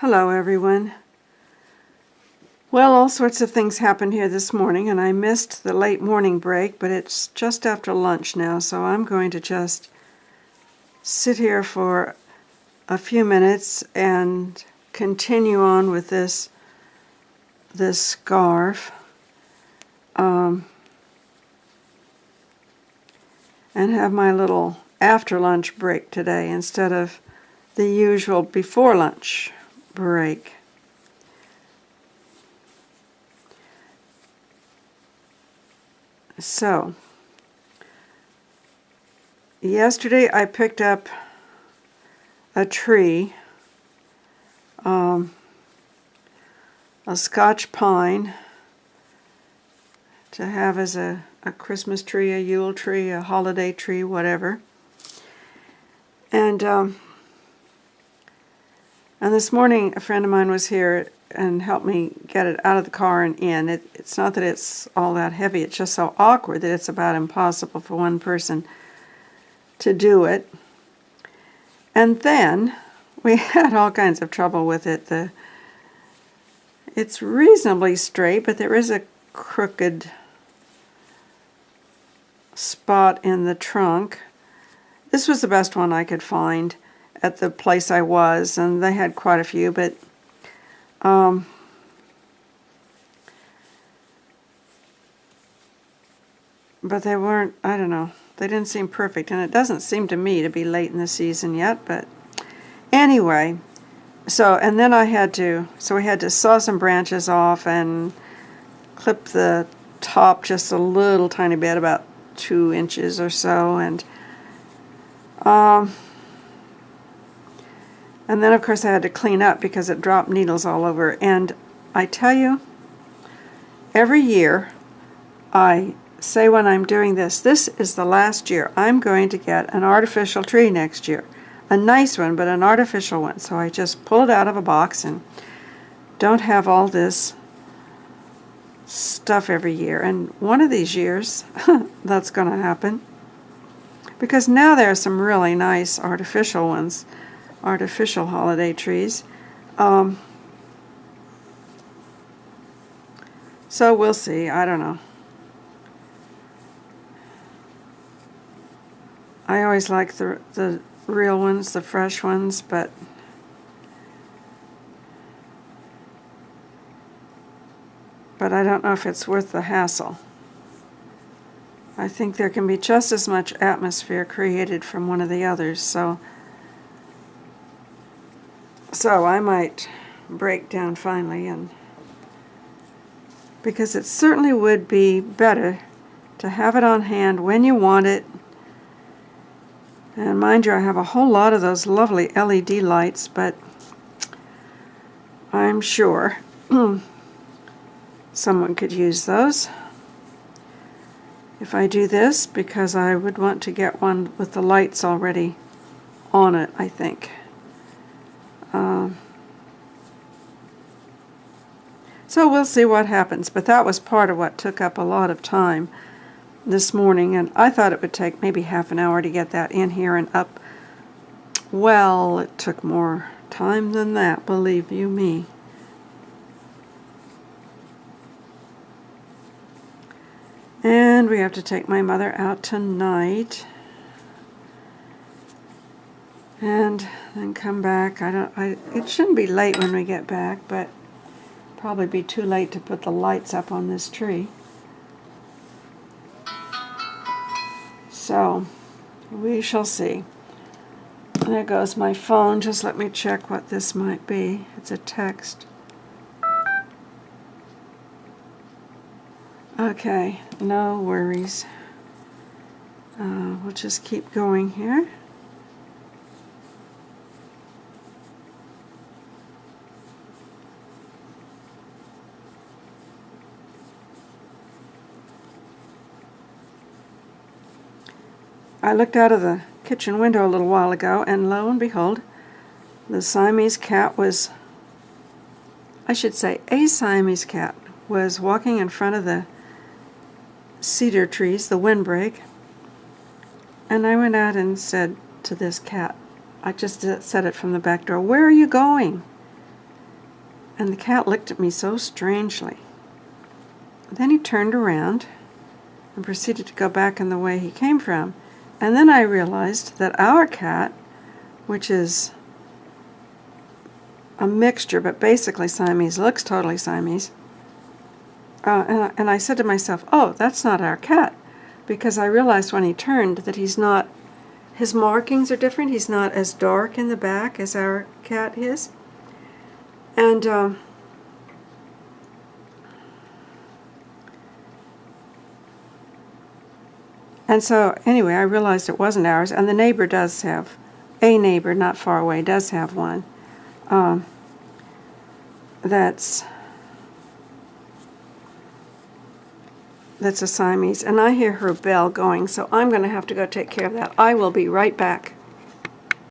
Hello everyone. Well, all sorts of things happened here this morning and I missed the late morning break, but it's just after lunch now, so I'm going to just sit here for a few minutes and continue on with this scarf and have my little after lunch break today instead of the usual before lunch break. So, yesterday I picked up a tree, a Scotch pine, to have as a Christmas tree, a Yule tree, a holiday tree, whatever. And this morning a friend of mine was here and helped me get it out of the car and in. It's not that it's all that heavy, it's just so awkward that it's about impossible for one person to do it. And then we had all kinds of trouble with it. It's reasonably straight, but there is a crooked spot in the trunk. This was the best one I could find at the place I was, and they had quite a few, but they weren't, I don't know, they didn't seem perfect, and it doesn't seem to me to be late in the season yet, but anyway, and then we had to saw some branches off and clip the top just a little tiny bit, about 2 inches or so, and then of course I had to clean up because it dropped needles all over. And I tell you, every year I say when I'm doing this is the last year. I'm going to get an artificial tree next year. A nice one, but an artificial one. So I just pull it out of a box and don't have all this stuff every year. And one of these years, that's going to happen. Because now there are some really nice artificial ones. Artificial holiday trees. So we'll see. I don't know. I always like the real ones, the fresh ones, but I don't know if it's worth the hassle. I think there can be just as much atmosphere created from one of the others, so I might break down finally, and because it certainly would be better to have it on hand when you want it. And mind you, I have a whole lot of those lovely LED lights, but I'm sure someone could use those if I do this, because I would want to get one with the lights already on it, I think. So we'll see what happens, but that was part of what took up a lot of time this morning, and I thought it would take maybe half an hour to get that in here and up. Well, it took more time than that, believe you me. And we have to take my mother out tonight and then come back. It shouldn't be late when we get back, but probably be too late to put the lights up on this tree. So we shall see. There goes my phone. Just let me check what this might be. It's a text. Okay, no worries. We'll just keep going here. I looked out of the kitchen window a little while ago, and lo and behold, the Siamese cat was, I should say a Siamese cat, was walking in front of the cedar trees, the windbreak, and I went out and said to this cat, I just said it from the back door, "Where are you going?" And the cat looked at me so strangely. Then he turned around and proceeded to go back in the way he came from. And then I realized that our cat, which is a mixture, but basically Siamese, looks totally Siamese. And I said to myself, oh, that's not our cat. Because I realized when he turned that he's not, his markings are different. He's not as dark in the back as our cat is. And so anyway, I realized it wasn't ours. And the neighbor does have, a neighbor not far away does have one. That's a Siamese, and I hear her bell going, so I'm going to have to go take care of that. I will be right back.